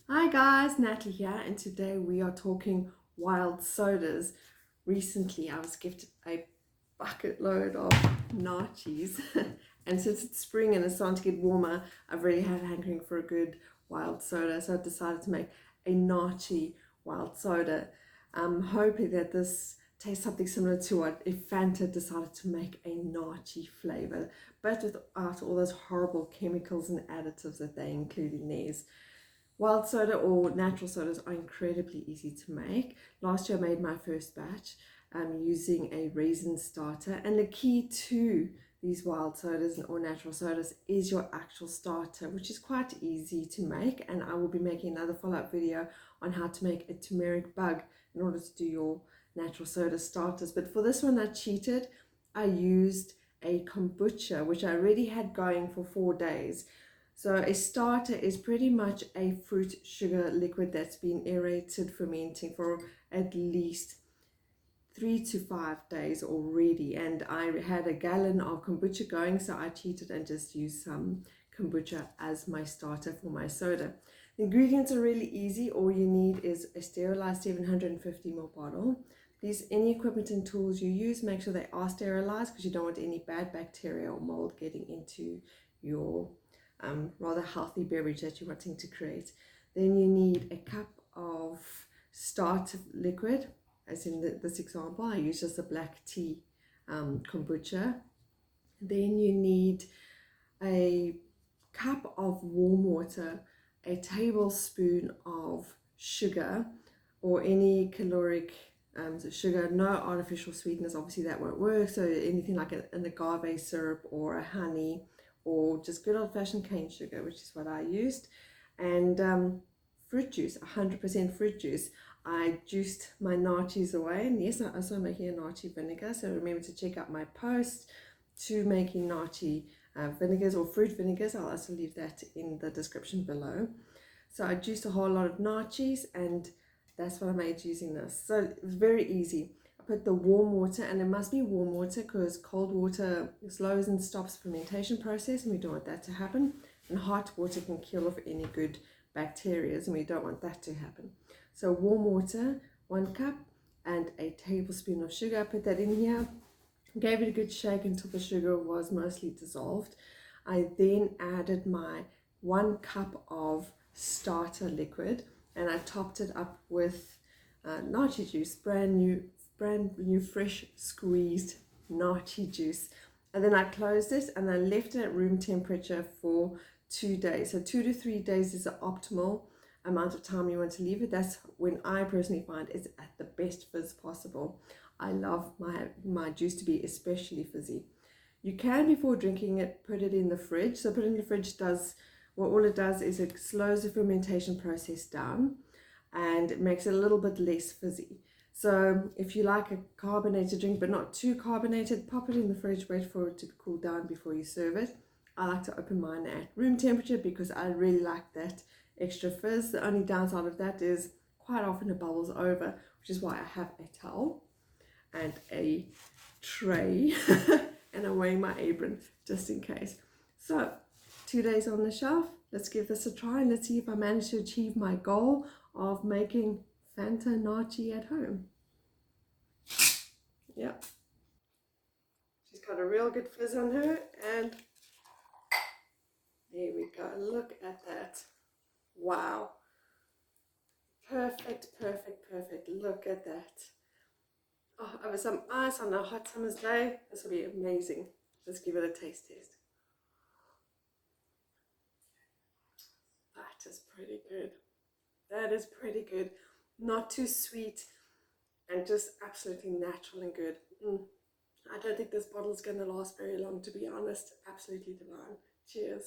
Hi guys, Natalie here, and today we are talking wild sodas. Recently I was gifted a bucket load of naartjies and since it's spring and it's starting to get warmer, I've really had a hankering for a good wild soda, so I decided to make a naartjie wild soda. I'm hoping that this tastes something similar to what if Fanta decided to make a naartjie flavor, but without all those horrible chemicals and additives that they include in these. Wild soda or natural sodas are incredibly easy to make. Last year I made my first batch using a raisin starter, and the key to these wild sodas or natural sodas is your actual starter, which is quite easy to make, and I will be making another follow-up video on how to make a turmeric bug in order to do your natural soda starters. But for this one I cheated. I used a kombucha which I already had going for 4 days. So a starter is pretty much a fruit sugar liquid that's been aerated, fermenting for at least 3 to 5 days already. And I had a gallon of kombucha going, so I cheated and just used some kombucha as my starter for my soda. The ingredients are really easy. All you need is a sterilized 750 ml bottle. Please, any equipment and tools you use, make sure they are sterilized because you don't want any bad bacteria or mold getting into your rather healthy beverage that you're wanting to create. Then you need a cup of starter liquid, as in this example I use just a black tea kombucha. Then you need a cup of warm water, a tablespoon of sugar or any caloric sugar, no artificial sweeteners, obviously that won't work, so anything like an agave syrup or a honey or just good old-fashioned cane sugar, which is what I used, and fruit juice, 100% fruit juice. I juiced my naartjies away, and yes, I'm also making a naartjie vinegar, so remember to check out my post to making naartjie vinegars or fruit vinegars. I'll also leave that in the description below. So I juiced a whole lot of naartjies, and that's what I made using this. So it was very easy. Put the warm water, and it must be warm water because cold water slows and stops fermentation process, and we don't want that to happen. And hot water can kill off any good bacteria, and we don't want that to happen. So warm water, 1 cup, and a tablespoon of sugar. I put that in here, gave it a good shake until the sugar was mostly dissolved. I then added my 1 cup of starter liquid, and I topped it up with naartjie juice, brand new fresh squeezed naartjie juice. And then I closed it and I left it at room temperature for 2 days. So 2 to 3 days is the optimal amount of time you want to leave it. That's when I personally find it's at the best fizz possible. I love my juice to be especially fizzy. You can, before drinking it, put it in the fridge. So put it in the fridge does, well, all it does is it slows the fermentation process down and it makes it a little bit less fizzy. So if you like a carbonated drink but not too carbonated, pop it in the fridge, wait for it to cool down before you serve it. I like to open mine at room temperature because I really like that extra fizz. The only downside of that is quite often it bubbles over, which is why I have a towel and a tray and a weighing my apron just in case. So 2 days on the shelf. Let's give this a try and let's see if I manage to achieve my goal of making Fanta Naartjie at home. Yep, she's got a real good fizz on her, and there we go. Look at that. Wow. Perfect, perfect, perfect. Look at that. Oh, over some ice on a hot summer's day. This will be amazing. Let's give it a taste test. That is pretty good. That is pretty good. Not too sweet and just absolutely natural and good. I don't think this bottle is going to last very long, to be honest. Absolutely divine. Cheers.